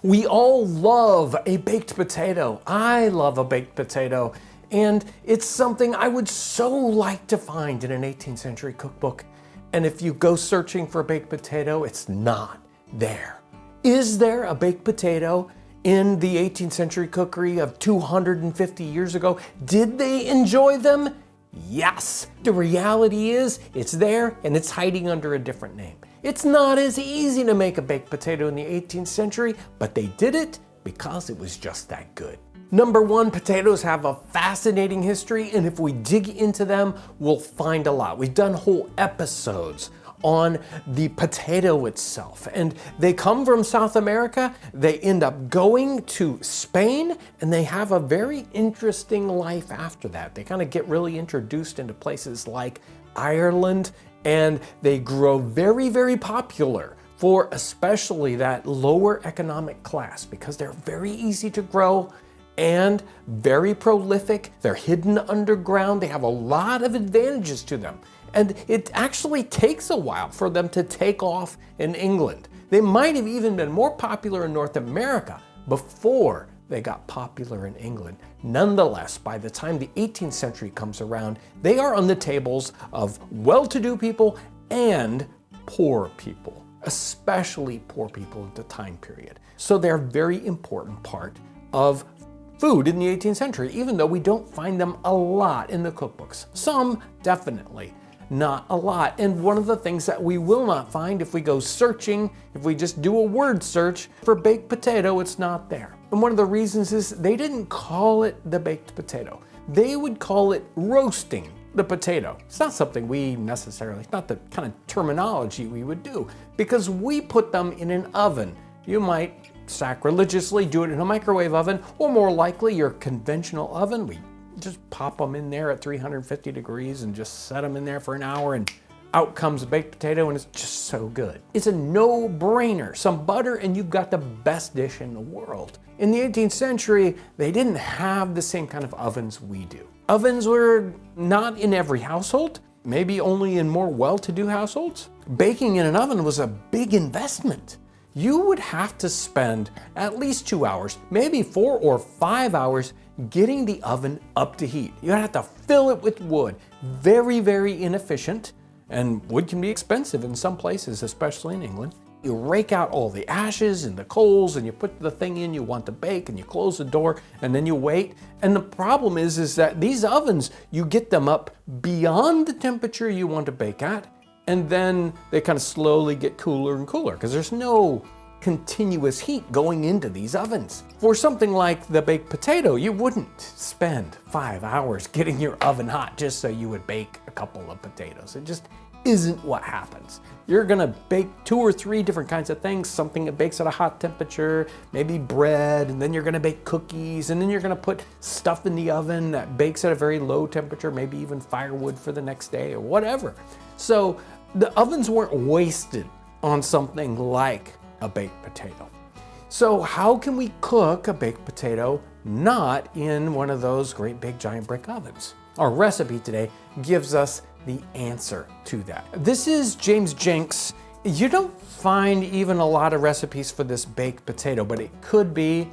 We all love a baked potato. I love a baked potato, and it's something I would so like to find in an 18th century cookbook. And if you go searching for a baked potato, it's not there. Is there a baked potato in the 18th century cookery of 250 years ago? Did they enjoy them? Yes. The reality is it's there and it's hiding under a different name. It's not as easy to make a baked potato in the 18th century, but they did it because it was just that good. Number one, potatoes have a fascinating history, and if we dig into them, we'll find a lot. We've done whole episodes on the potato itself, and they come from South America. They end up going to Spain, and they have a very interesting life after that. They kind of get really introduced into places like Ireland, and they grow very, very popular for especially that lower economic class because they're very easy to grow and very prolific. They're hidden underground. They have a lot of advantages to them. And it actually takes a while for them to take off in England. They might have even been more popular in North America before they got popular in England. Nonetheless, by the time the 18th century comes around, they are on the tables of well-to-do people and poor people, especially poor people at the time period. So they're a very important part of food in the 18th century, even though we don't find them a lot in the cookbooks. Some, definitely. Not a lot. And one of the things that we will not find if we go searching, if we just do a word search for baked potato, it's not there. And one of the reasons is they didn't call it the baked potato. They would call it roasting the potato. It's not something we necessarily, it's not the kind of terminology we would do because we put them in an oven. You might sacrilegiously do it in a microwave oven, or more likely your conventional oven. We just pop them in there at 350 degrees and just set them in there for an hour, and out comes a baked potato, and it's just so good. It's a no-brainer. Some butter and you've got the best dish in the world. In the 18th century, they didn't have the same kind of ovens we do. Ovens were not in every household, maybe only in more well-to-do households. Baking in an oven was a big investment. You would have to spend at least 2 hours, maybe 4 or 5 hours getting the oven up to heat. You'd have to fill it with wood. Very, very inefficient, and wood can be expensive in some places, especially in England. You rake out all the ashes and the coals, and you put the thing in you want to bake, and you close the door, and then you wait. And the problem is that these ovens, you get them up beyond the temperature you want to bake at, and then they kind of slowly get cooler and cooler because there's no continuous heat going into these ovens. For something like the baked potato, you wouldn't spend 5 hours getting your oven hot just so you would bake a couple of potatoes. It just isn't what happens. You're gonna bake 2 or 3 different kinds of things, something that bakes at a hot temperature, maybe bread, and then you're gonna bake cookies, and then you're gonna put stuff in the oven that bakes at a very low temperature, maybe even firewood for the next day or whatever. So the ovens weren't wasted on something like a baked potato. So how can we cook a baked potato not in one of those great big giant brick ovens? Our recipe today gives us the answer to that. This is James Jenks. You don't find even a lot of recipes for this baked potato, but it could be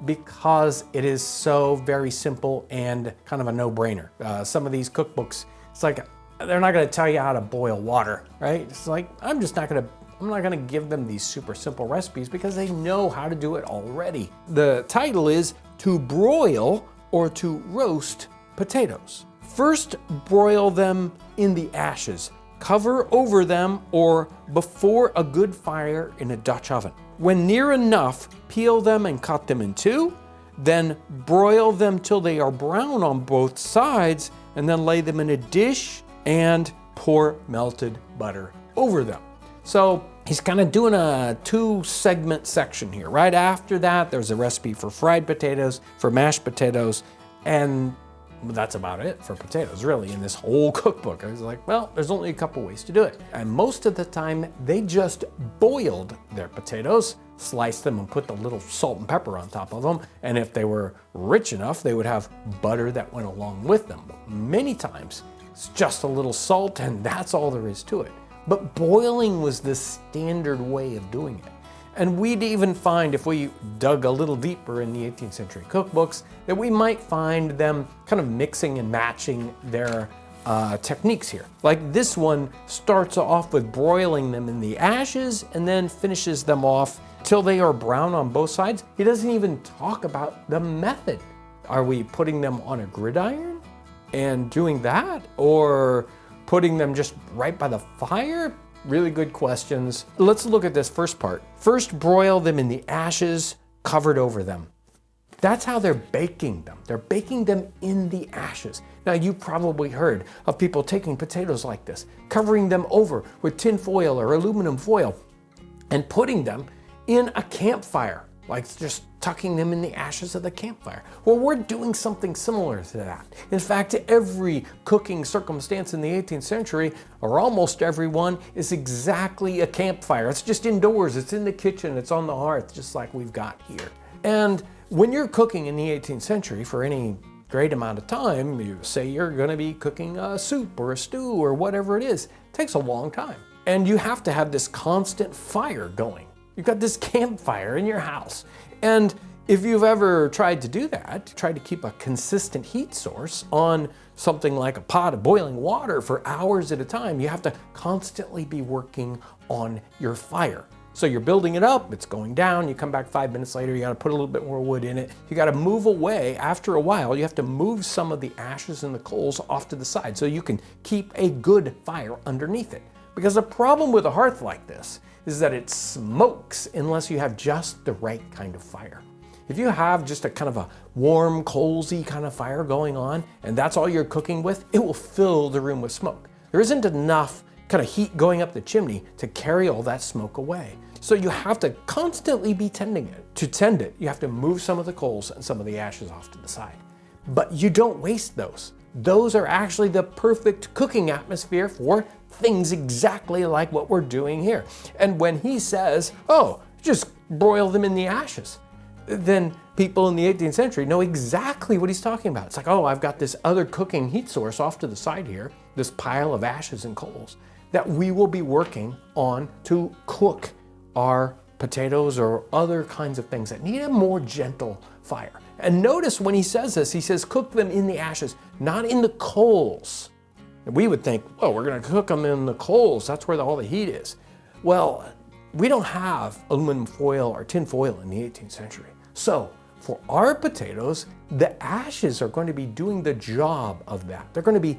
because it is so very simple and kind of a no-brainer. Some of these cookbooks, it's like they're not going to tell you how to boil water, right? It's like I'm not gonna give them these super simple recipes because they know how to do it already. The title is To Broil or to Roast Potatoes. First, broil them in the ashes. Cover over them or before a good fire in a Dutch oven. When near enough, peel them and cut them in two. Then broil them till they are brown on both sides, and then lay them in a dish and pour melted butter over them. So he's kind of doing a 2-segment section here. Right after that, there's a recipe for fried potatoes, for mashed potatoes, and that's about it for potatoes, really, in this whole cookbook. I was like, well, there's only a couple ways to do it. And most of the time, they just boiled their potatoes, sliced them, and put the little salt and pepper on top of them. And if they were rich enough, they would have butter that went along with them. Many times, it's just a little salt, and that's all there is to it. But boiling was the standard way of doing it. And we'd even find, if we dug a little deeper in the 18th century cookbooks, that we might find them kind of mixing and matching their techniques here. Like this one starts off with broiling them in the ashes and then finishes them off till they are brown on both sides. He doesn't even talk about the method. Are we putting them on a gridiron and doing that? Or putting them just right by the fire? Really good questions. Let's look at this first part. First, broil them in the ashes, covered over them. That's how they're baking them. They're baking them in the ashes. Now, you probably heard of people taking potatoes like this, covering them over with tin foil or aluminum foil, and putting them in a campfire, like just tucking them in the ashes of the campfire. Well, we're doing something similar to that. In fact, every cooking circumstance in the 18th century, or almost every one, is exactly a campfire. It's just indoors, it's in the kitchen, it's on the hearth, just like we've got here. And when you're cooking in the 18th century for any great amount of time, you say you're gonna be cooking a soup or a stew or whatever it is, it takes a long time. And you have to have this constant fire going. You've got this campfire in your house. And if you've ever tried to do that, try to keep a consistent heat source on something like a pot of boiling water for hours at a time, you have to constantly be working on your fire. So you're building it up, it's going down, you come back 5 minutes later, you gotta put a little bit more wood in it. You gotta move away. After a while, you have to move some of the ashes and the coals off to the side so you can keep a good fire underneath it. Because the problem with a hearth like this is that it smokes unless you have just the right kind of fire. If you have just a kind of a warm, coalsy kind of fire going on, and that's all you're cooking with, it will fill the room with smoke. There isn't enough kind of heat going up the chimney to carry all that smoke away. So you have to constantly be tending it. To tend it, you have to move some of the coals and some of the ashes off to the side. But you don't waste those. Those are actually the perfect cooking atmosphere for things exactly like what we're doing here. And when he says, oh, just broil them in the ashes, then people in the 18th century know exactly what he's talking about. It's like, oh, I've got this other cooking heat source off to the side here, this pile of ashes and coals that we will be working on to cook our potatoes or other kinds of things that need a more gentle fire. And notice when he says this, he says, cook them in the ashes, not in the coals. And we would think, well, we're gonna cook them in the coals. That's where all the heat is. Well, we don't have aluminum foil or tin foil in the 18th century. So for our potatoes, the ashes are going to be doing the job of that. They're going to be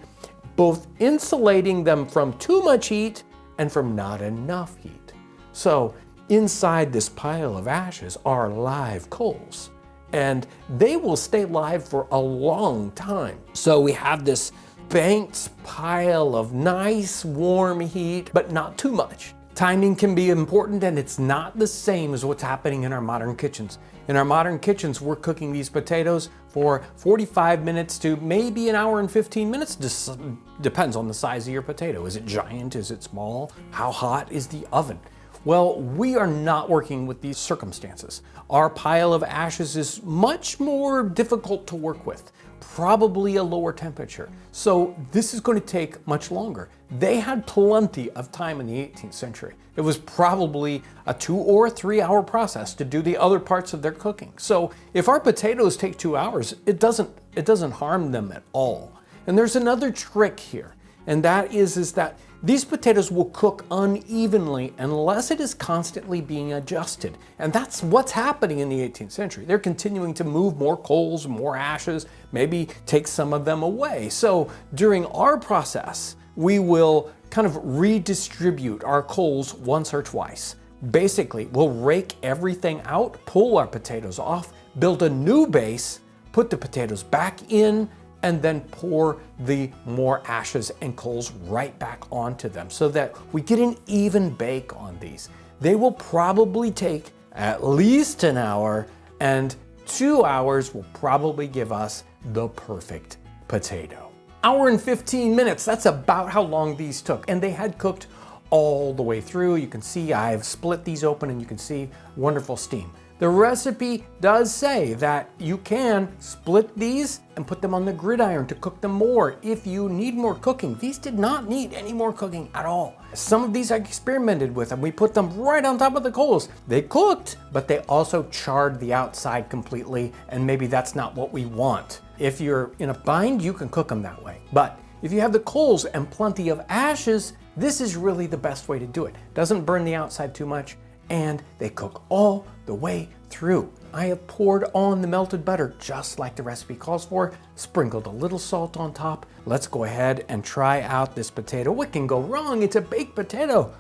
both insulating them from too much heat and from not enough heat. So inside this pile of ashes are live coals, and they will stay live for a long time. So we have this banked pile of nice warm heat, but not too much. Timing can be important, and it's not the same as what's happening in our modern kitchens. In our modern kitchens, we're cooking these potatoes for 45 minutes to maybe an hour and 15 minutes. Just depends on the size of your potato. Is it giant? Is it small? How hot is the oven? Well, we are not working with these circumstances. Our pile of ashes is much more difficult to work with, probably a lower temperature. So this is going to take much longer. They had plenty of time in the 18th century. It was probably a 2 or 3 hour process to do the other parts of their cooking. So if our potatoes take 2 hours, it doesn't harm them at all. And there's another trick here, and that is that these potatoes will cook unevenly unless it is constantly being adjusted. And that's what's happening in the 18th century. They're continuing to move more coals, more ashes, maybe take some of them away. So during our process, we will kind of redistribute our coals once or twice. Basically, we'll rake everything out, pull our potatoes off, build a new base, put the potatoes back in, and then pour the more ashes and coals right back onto them so that we get an even bake on these. They will probably take at least an hour, and 2 hours will probably give us the perfect potato. Hour and 15 minutes, that's about how long these took. And they had cooked all the way through. You can see I've split these open and you can see wonderful steam. The recipe does say that you can split these and put them on the gridiron to cook them more if you need more cooking. These did not need any more cooking at all. Some of these I experimented with and we put them right on top of the coals. They cooked, but they also charred the outside completely, and maybe that's not what we want. If you're in a bind, you can cook them that way. But if you have the coals and plenty of ashes, this is really the best way to do it. Doesn't burn the outside too much, and they cook all the way through. I have poured on the melted butter just like the recipe calls for, sprinkled a little salt on top. Let's go ahead and try out this potato. What can go wrong? It's a baked potato.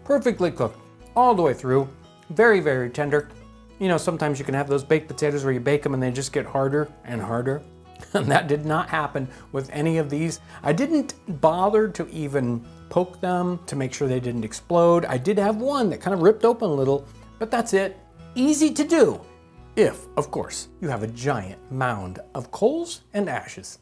Perfectly cooked all the way through. Very, very tender. You know, sometimes you can have those baked potatoes where you bake them and they just get harder and harder. And that did not happen with any of these. I didn't bother to even poke them to make sure they didn't explode. I did have one that kind of ripped open a little, but that's it. Easy to do if, of course, you have a giant mound of coals and ashes.